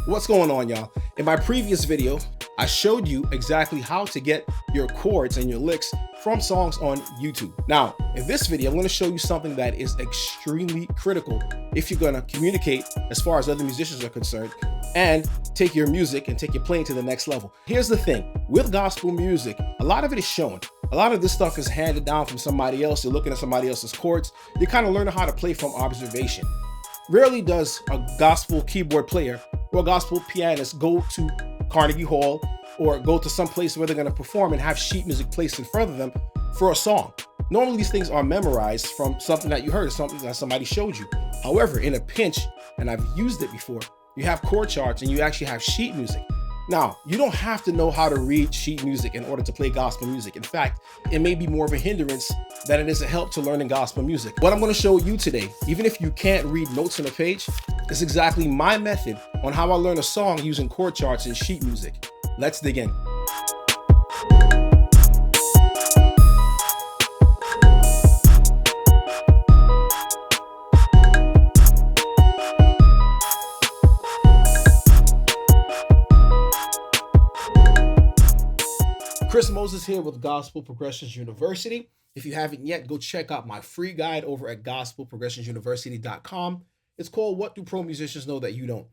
What's going on, y'all? In my previous video, I showed you exactly how to get your chords and your licks from songs on YouTube. Now, in this video, I'm going to show you something that is extremely critical if you're going to communicate as far as other musicians are concerned and take your music and take your playing to the next level. Here's the thing, with gospel music, a lot of it is shown. A lot of this stuff is handed down from somebody else. You're looking at somebody else's chords. You're kind of learning how to play from observation. Rarely does a gospel keyboard player or a gospel pianist go to Carnegie Hall or go to some place where they're going to perform and have sheet music placed in front of them for a song. Normally these things are memorized from something that you heard or something that somebody showed you. However, in a pinch, and I've used it before, you have chord charts and you actually have sheet music. Now, you don't have to know how to read sheet music in order to play gospel music. In fact, it may be more of a hindrance than it is a help to learning gospel music. What I'm going to show you today, even if you can't read notes on a page, is exactly my method on how I learn a song using chord charts and sheet music. Let's dig in. Chris Moses here with Gospel Progressions University. If you haven't yet, go check out my free guide over at gospelprogressionsuniversity.com. It's called What Do Pro Musicians Know That You Don't?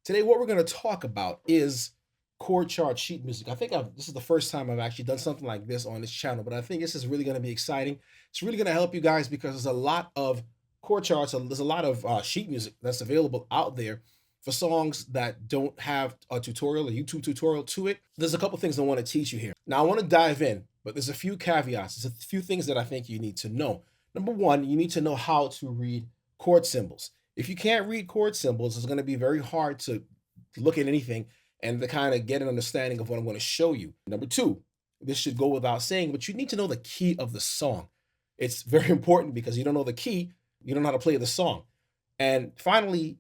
Today, what we're going to talk about is chord chart sheet music. I think this is the first time I've actually done something like this on this channel, but I think this is really going to be exciting. It's really going to help you guys because there's a lot of chord charts, there's a lot of sheet music that's available out there for songs that don't have a tutorial, a YouTube tutorial to it. There's a couple things I want to teach you here. Now, I want to dive in, but there's a few caveats. There's a few things that I think you need to know. Number one, you need to know how to read chord symbols. If you can't read chord symbols, it's going to be very hard to look at anything and to kind of get an understanding of what I'm going to show you. Number two, this should go without saying, but you need to know the key of the song. It's very important because you don't know the key, you don't know how to play the song. And finally,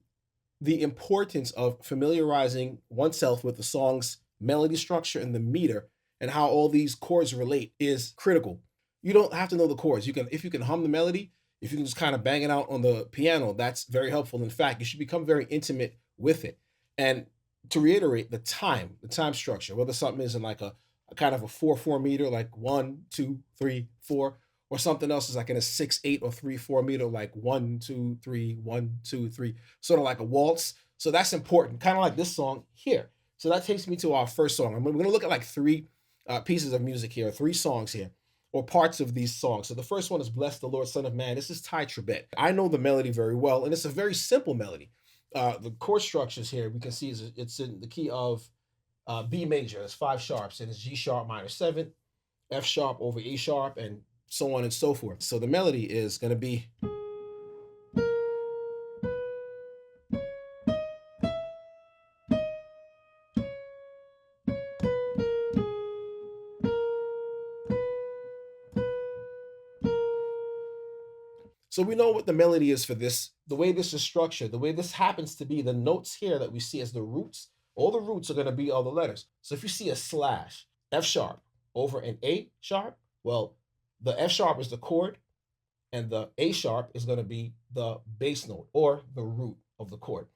the importance of familiarizing oneself with the song's melody structure and the meter and how all these chords relate is critical. You don't have to know the chords. If you can hum the melody, if you can just kind of bang it out on the piano, that's very helpful. In fact, you should become very intimate with it. And to reiterate, the time structure, whether something is in like a kind of a 4/4 meter, like 1, 2, 3, 4, or something else is like in a 6/8 or 3/4 meter, like 1, 2, 3, 1, 2, 3, sort of like a waltz. So that's important, kind of like this song here. So that takes me to our first song. We're going to look at like three pieces of music here, three songs here, or parts of these songs. So the first one is Bless the Lord, Son of Man. This is Ty Trebet. I know the melody very well, and it's a very simple melody. The chord structures here, we can see it's in the key of B major. It's 5 sharps, and it's G sharp minor 7, F sharp over A sharp, and so on and so forth. So the melody is going to be so we know what the melody is for this, the way this is structured, the way this happens to be, the notes here that we see as the roots, all the roots are going to be all the letters. So if you see a slash, F sharp over an A sharp, well, the F sharp is the chord and the A sharp is going to be the bass note or the root of the chord.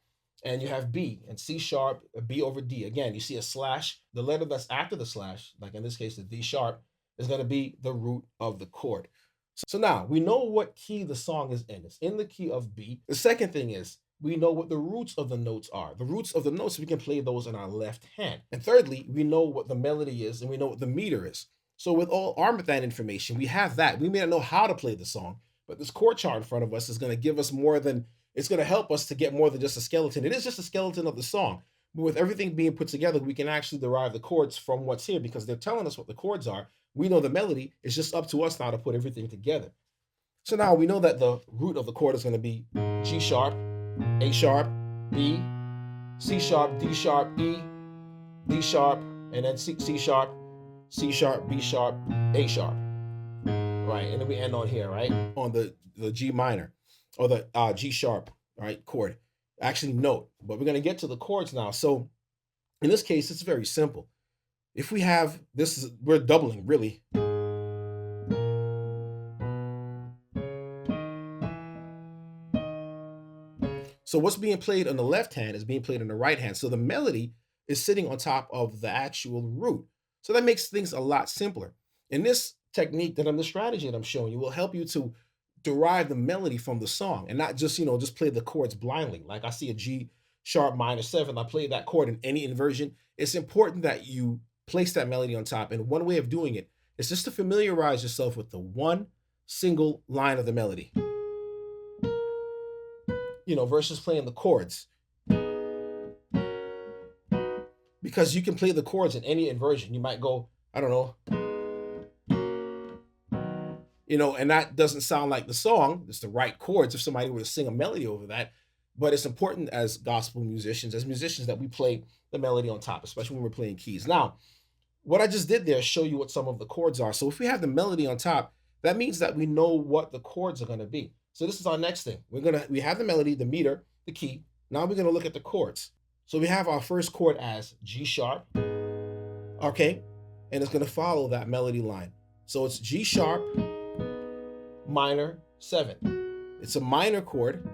And you have B and C sharp, B over D. Again, you see a slash, the letter that's after the slash, like in this case, the D sharp, is going to be the root of the chord. So now we know what key the song is in. It's in the key of B. The second thing is we know what the roots of the notes are. The roots of the notes, we can play those in our left hand. And thirdly, we know what the melody is and we know what the meter is. So with all armed with that information, we have that. We may not know how to play the song, but this chord chart in front of us is going to give us more than, it's going to help us to get more than just a skeleton. It is just a skeleton of the song. But with everything being put together, we can actually derive the chords from what's here because they're telling us what the chords are. We know the melody. It's just up to us now to put everything together. So now we know that the root of the chord is going to be G sharp, A sharp, B, C sharp, D sharp, E, D sharp, and then C sharp, C sharp, B sharp, A sharp. Right, and then we end on here, right? On the G minor or the G sharp, right, chord. Actually note, but we're going to get to the chords now. So in this case, it's very simple. If we have this, we're doubling really. So what's being played on the left hand is being played on the right hand. So the melody is sitting on top of the actual root. So that makes things a lot simpler. And this technique the strategy that I'm showing you will help you to derive the melody from the song and not just, just play the chords blindly. Like I see a G sharp minor 7, I play that chord in any inversion. It's important that you place that melody on top. And one way of doing it is just to familiarize yourself with the one single line of the melody, versus playing the chords. Because you can play the chords in any inversion. You might go, I don't know, and that doesn't sound like the song. It's the right chords if somebody were to sing a melody over that. But it's important as gospel musicians, that we play the melody on top, especially when we're playing keys. Now, what I just did there is show you what some of the chords are. So if we have the melody on top, that means that we know what the chords are going to be. So this is our next thing. We have the melody, the meter, the key. Now we're going to look at the chords. So we have our first chord as G sharp, okay? And it's going to follow that melody line. So it's G sharp, minor 7. It's a minor chord.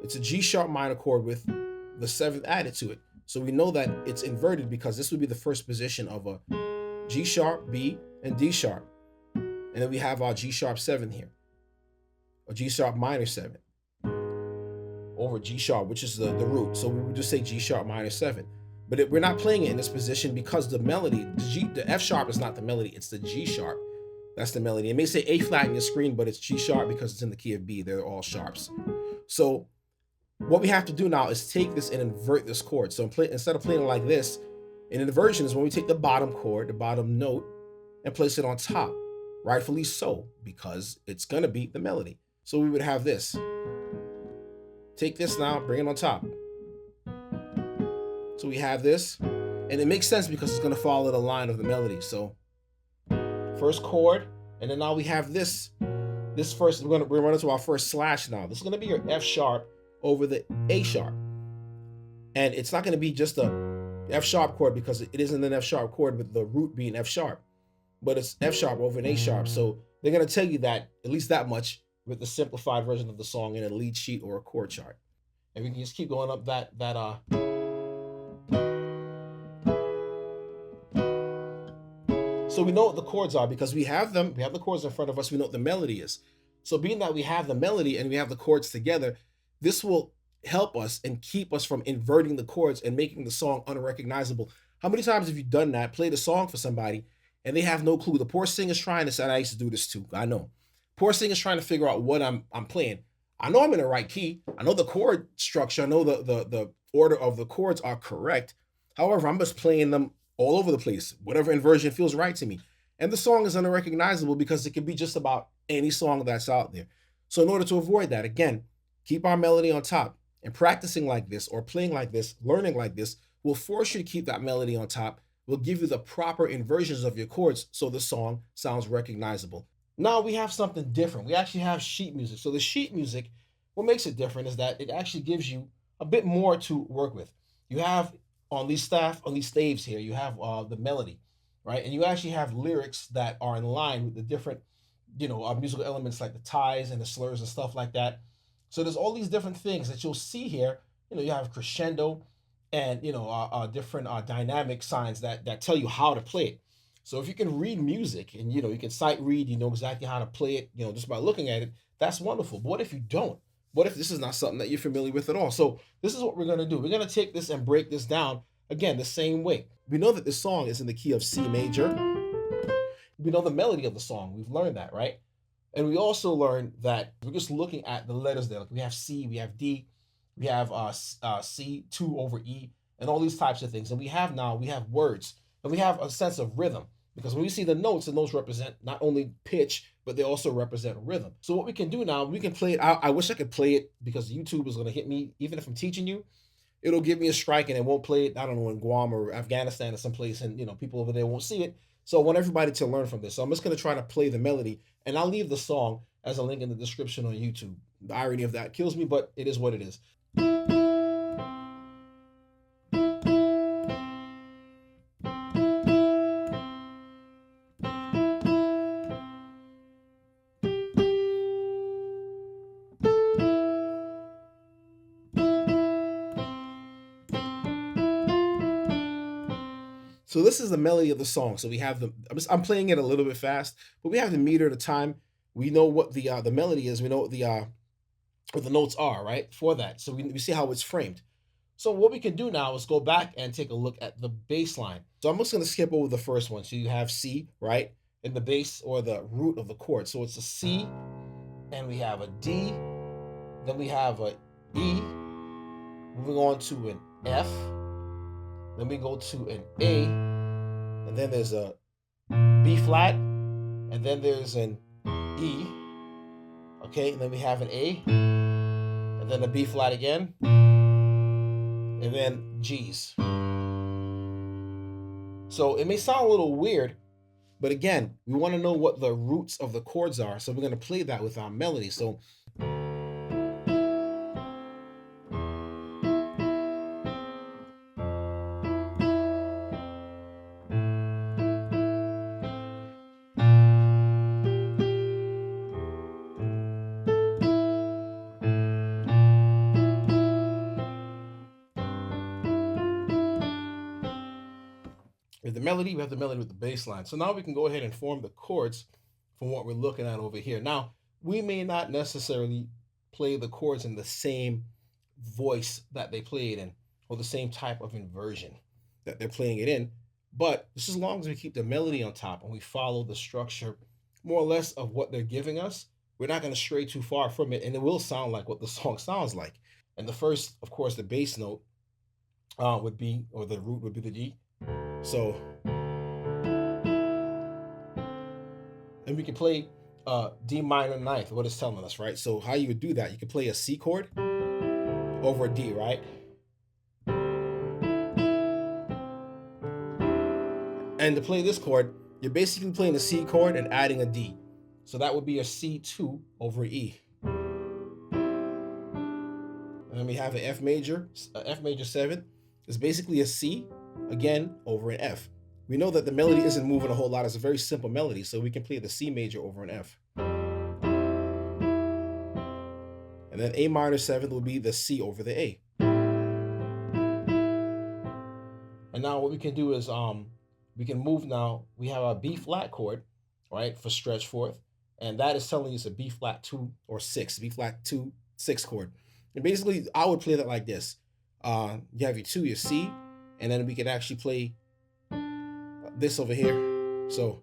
It's a G sharp minor chord with the 7th added to it. So we know that it's inverted because this would be the first position of a G sharp, B, and D sharp. And then we have our G sharp 7 here, a G sharp minor 7 over G sharp, which is the root. So we would just say G sharp minor 7. But we're not playing it in this position because the melody, the F sharp is not the melody, it's the G sharp. That's the melody. It may say A flat in your screen, but it's G sharp because it's in the key of B. They're all sharps. So what we have to do now is take this and invert this chord. So instead of playing it like this, an inversion is when we take the bottom chord, the bottom note, and place it on top. Rightfully so, because it's going to beat the melody. So we would have this. Take this now, bring it on top. So we have this, and it makes sense because it's going to follow the line of the melody. So first chord, and then now we have this first, we're running into our first slash now. This is going to be your F sharp over the A sharp. And it's not going to be just a F sharp chord because it isn't an F sharp chord with the root being F sharp, but it's F sharp over an A sharp. So they're going to tell you that, at least that much, with the simplified version of the song in a lead sheet or a chord chart. And we can just keep going up that So we know what the chords are because we have them. We have the chords in front of us. We know what the melody is. So being that we have the melody and we have the chords together, this will help us and keep us from inverting the chords and making the song unrecognizable. How many times have you done that? Played a song for somebody and they have no clue. The poor singer's trying to say, I used to do this too. I know. Poor singer's trying to figure out what I'm playing. I know I'm in the right key. I know the chord structure. I know the order of the chords are correct. However, I'm just playing them all over the place, whatever inversion feels right to me. And the song is unrecognizable because it can be just about any song that's out there. So in order to avoid that, again, keep our melody on top. And practicing like this or playing like this, learning like this, will force you to keep that melody on top, will give you the proper inversions of your chords so the song sounds recognizable. Now we have something different. We actually have sheet music. So the sheet music, what makes it different is that it actually gives you a bit more to work with. You have on these staves here, you have the melody, right? And you actually have lyrics that are in line with the different, musical elements like the ties and the slurs and stuff like that. So there's all these different things that you'll see here. You have crescendo and, different dynamic signs that tell you how to play it. So if you can read music and, you can sight read, you know exactly how to play it, just by looking at it, that's wonderful. But what if you don't? What if this is not something that you're familiar with at all? So this is what we're going to do. We're going to take this and break this down, again, the same way. We know that this song is in the key of C major. We know the melody of the song. We've learned that, right? And we also learned that we're just looking at the letters there. Like we have C, we have D, we have C, 2 over E, and all these types of things. And we have words, and we have a sense of rhythm. Because when we see the notes represent not only pitch, but they also represent rhythm. So what we can do now, we can play it. I wish I could play it because YouTube is going to hit me. Even if I'm teaching you, it'll give me a strike and it won't play it, I don't know, in Guam or Afghanistan or someplace, and people over there won't see it. So I want everybody to learn from this. So I'm just going to try to play the melody, and I'll leave the song as a link in the description on YouTube. The irony of that kills me, but it is what it is. So this is the melody of the song. So we have I'm playing it a little bit fast, but we have the meter, the time. We know what the melody is. We know what the notes are, right? For that. So we see how it's framed. So what we can do now is go back and take a look at the bass line. So I'm just going to skip over the first one. So you have C, right? In the bass or the root of the chord. So it's a C, and we have a D, then we have a E, moving on to an F, then we go to an A, and then there's a B flat, and then there's an E, okay, and then we have an A, and then a B flat again, and then G's. So it may sound a little weird, but again, we want to know what the roots of the chords are. So we're going to play that with our melody. So with the melody, we have the melody with the bass line. So now we can go ahead and form the chords from what we're looking at over here. Now, we may not necessarily play the chords in the same voice that they play it in, or the same type of inversion that they're playing it in, but just as long as we keep the melody on top and we follow the structure more or less of what they're giving us, we're not going to stray too far from it, and it will sound like what the song sounds like. And the first, of course, the bass note would be, or the root would be the G. So, and we can play D minor ninth, what it's telling us, right? So how you would do that, you could play a C chord over a D, right? And to play this chord, you're basically playing a C chord and adding a D. So that would be a C2 over E. And then we have an F major 7. It's basically a C, again, over an F. We know that the melody isn't moving a whole lot. It's a very simple melody, so we can play the C major over an F. And then A minor 7th will be the C over the A. And now what we can do is we can move now. We have a B flat chord, right, for stretch fourth. And that is telling you it's a B flat 2 or 6, B flat 2, 6 chord. And basically, I would play that like this. You have your 2, your C, and then we can actually play this over here. So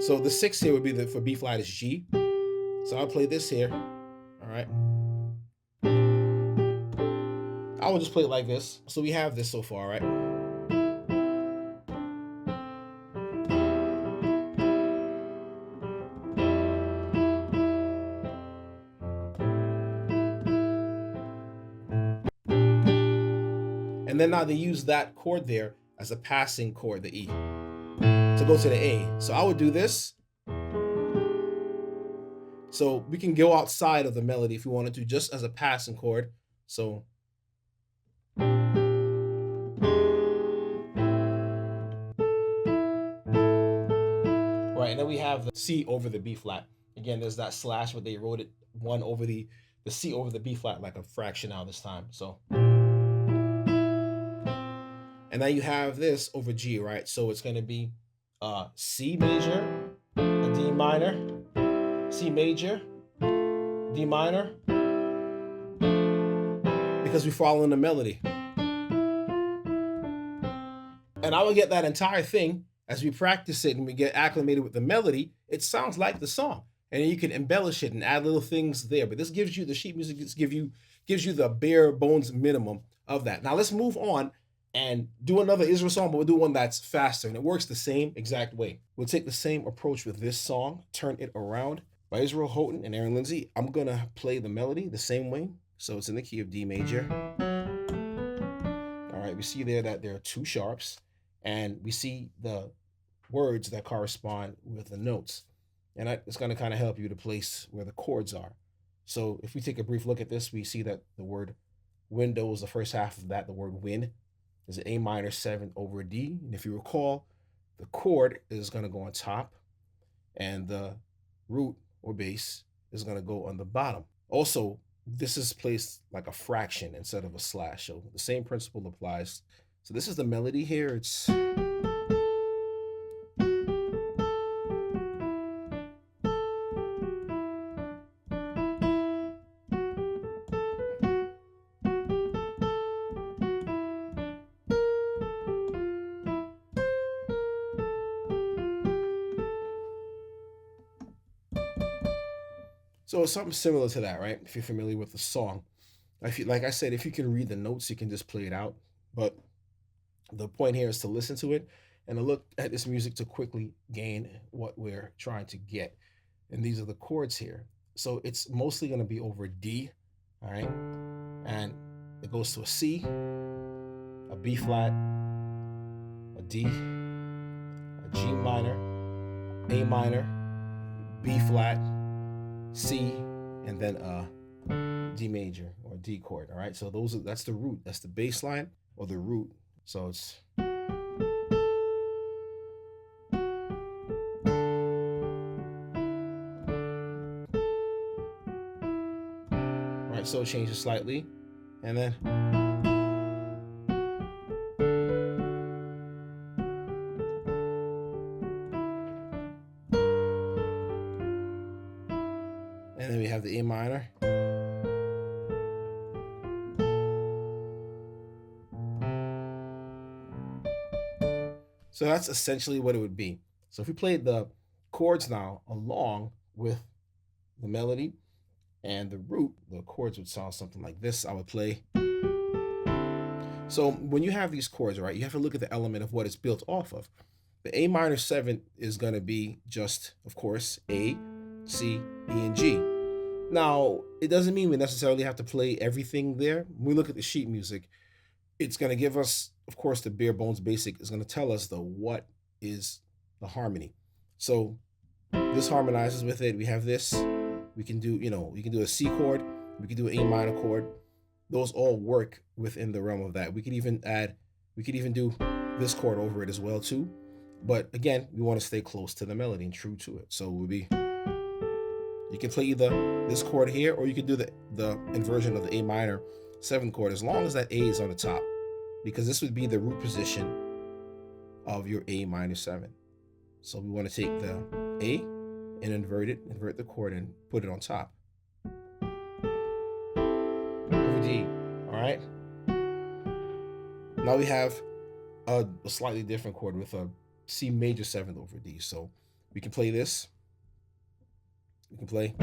the 6 here would be for B flat is G. So I'll play this here. All right. I will just play it like this. So we have this so far, right? And then now they use that chord there as a passing chord, the E, to go to the A. So I would do this. So we can go outside of the melody if we wanted to, just as a passing chord. So right, and then we have the C over the B flat. Again, there's that slash, but they wrote it 1 over the C over the B flat like a fraction now this time. So, and now you have this over G, right? So it's going to be C major, a D minor, C major, D minor, because we're following the melody. And I will get that entire thing as we practice it and we get acclimated with the melody. It sounds like the song, and then you can embellish it and add little things there. But this gives you the sheet music. Gives you the bare bones minimum of that. Now let's move on and do another Israel song, but we'll do one that's faster, and it works the same exact way. We'll take the same approach with this song, Turn It Around, by Israel Houghton and Aaron Lindsay. I'm gonna play the melody the same way. So it's in the key of D major. All right, we see there that there are 2 sharps, and we see the words that correspond with the notes. And it's gonna kind of help you to place where the chords are. So if we take a brief look at this, we see that the word window is the first half of that. The word win is an A minor 7 over a D. And if you recall, the chord is gonna go on top, and the root or bass is going to go on the bottom. Also, this is placed like a fraction instead of a slash. So the same principle applies. So this is the melody here. It's so it's something similar to that, right? If you're familiar with the song. If you, like I said, if you can read the notes, you can just play it out. But the point here is to listen to it and to look at this music to quickly gain what we're trying to get. And these are the chords here. So it's mostly going to be over D, all right? And it goes to a C, a B flat, a D, a G minor, A minor, B flat, C, and then a D major or D chord. All right, so that's the root, that's the bass line or the root. So it's right. So it changes slightly, and then we have the A minor. So that's essentially what it would be. So if we played the chords now along with the melody and the root, the chords would sound something like this. I would play. So when you have these chords, right, you have to look at the element of what it's built off of. The A minor 7 is going to be just, of course, A, C, E, and G. Now, it doesn't mean we necessarily have to play everything there. When we look at the sheet music, it's going to give us, of course, the bare bones basic is going to tell us what is the harmony. So this harmonizes with it. We have this. We can do, we can do a C chord. We can do an A minor chord. Those all work within the realm of that. We could even do this chord over it as well too. But again, we want to stay close to the melody and true to it. So it would be, you can play either this chord here, or you could do the inversion of the A minor 7th chord, as long as that A is on the top, because this would be the root position of your A minor 7. So we want to take the A and invert the chord and put it on top. Over D, all right? Now we have a slightly different chord with a C major 7th over D. So we can play this. We can play.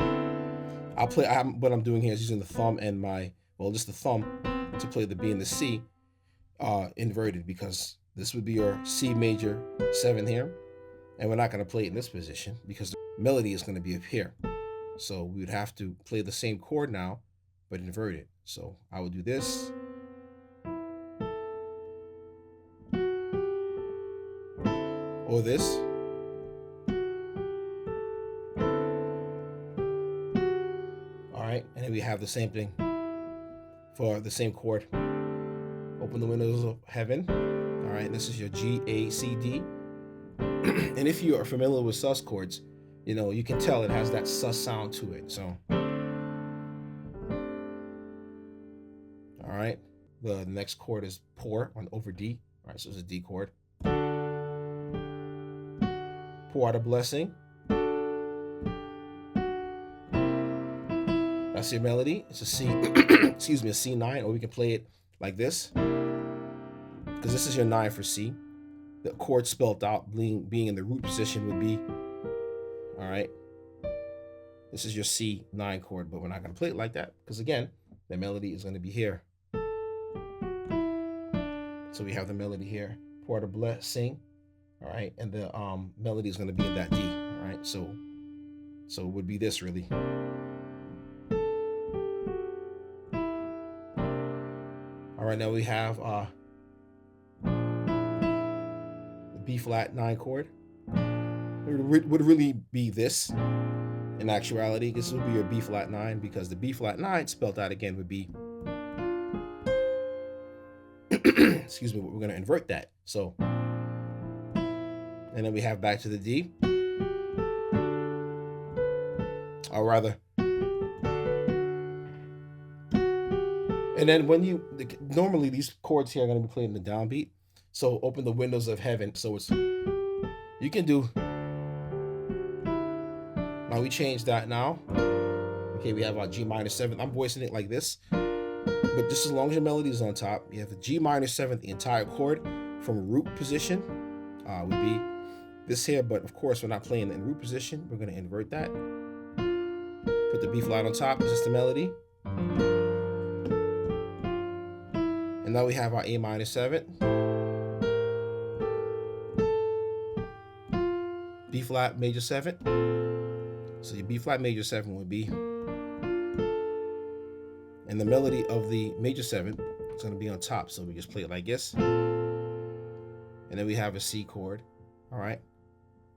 What I'm doing here is using the thumb and just the thumb to play the B and the C inverted, because this would be your C major 7 here, and we're not going to play it in this position because the melody is going to be up here. So we would have to play the same chord now, but invert it. So I would do this. Or this. All right, and then we have the same thing for the same chord. Open the windows of heaven. All right, this is your G, A, C, D. And if you are familiar with sus chords, you can tell it has that sus sound to it. So, all right, the next chord is pour on over D. All right, so it's a D chord. Pour out a blessing. That's your melody. It's a C, excuse me, a C9, or we can play it like this, because this is your 9 for C. The chord spelled out being in the root position would be, all right, this is your C9 chord, but we're not going to play it like that, because again, the melody is going to be here. So we have the melody here, pour out a blessing, all right, and the melody is going to be in that D, all right, so it would be this really. All right, now we have the B flat 9 chord. It would really be this in actuality. This would be your B flat 9, because the B flat 9 spelled out again would be, excuse me, we're going to invert that. So, and then we have back to the D, or rather, And then when normally these chords here are going to be played in the downbeat. So open the windows of heaven. So you can do, now we change that now. Okay, we have our G minor 7th. I'm voicing it like this, but just as long as your melody is on top, you have the G minor 7th, the entire chord from root position would be this here. But of course, we're not playing in root position. We're going to invert that. Put the B flat on top, it's just the melody. And now we have our A minor 7th, B flat major 7th. So your B flat major 7 would be, and the melody of the major 7th is going to be on top. So we just play it like this. And then we have a C chord. All right.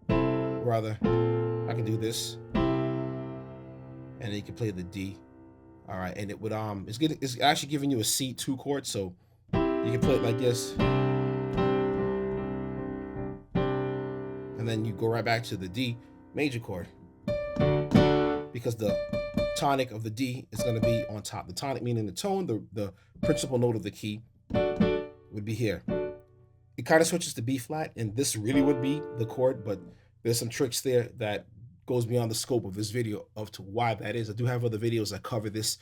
Rather, I can do this. And then you can play the D. All right. And it would, it's actually giving you a C2 chord. So you can play it like this. And then you go right back to the D major chord, because the tonic of the D is going to be on top. The tonic meaning the tone, the principal note of the key would be here. It kind of switches to B flat, and this really would be the chord, but there's some tricks there that goes beyond the scope of this video of to why that is. I do have other videos that cover this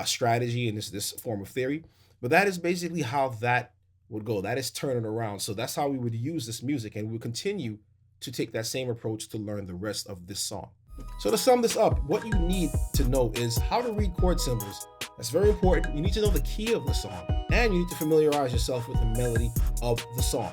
strategy and this form of theory, but that is basically how that would go. That is turning around. So that's how we would use this music, and we'll continue to take that same approach to learn the rest of this song. So to sum this up, what you need to know is how to read chord symbols. That's very important. You need to know the key of the song, and you need to familiarize yourself with the melody of the song.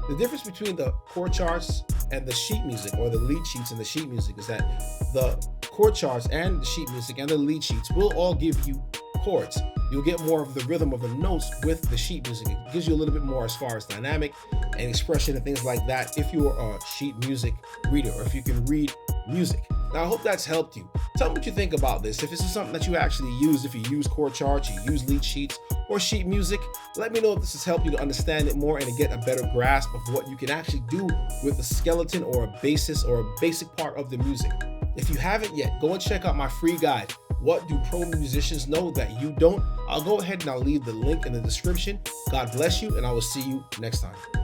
The difference between the chord charts and the sheet music, or the lead sheets and the sheet music, is that the chord charts and the sheet music and the lead sheets will all give you chords. You'll get more of the rhythm of the notes with the sheet music. It gives you a little bit more as far as dynamic and expression and things like that if you're a sheet music reader, or if you can read music. Now, I hope that's helped you. Tell me what you think about this. If this is something that you actually use, if you use chord charts, you use lead sheets or sheet music, let me know if this has helped you to understand it more and to get a better grasp of what you can actually do with a skeleton or a basis or a basic part of the music. If you haven't yet, go and check out my free guide, What Do Pro Musicians Know That You Don't? I'll go ahead and I'll leave the link in the description. God bless you, and I will see you next time.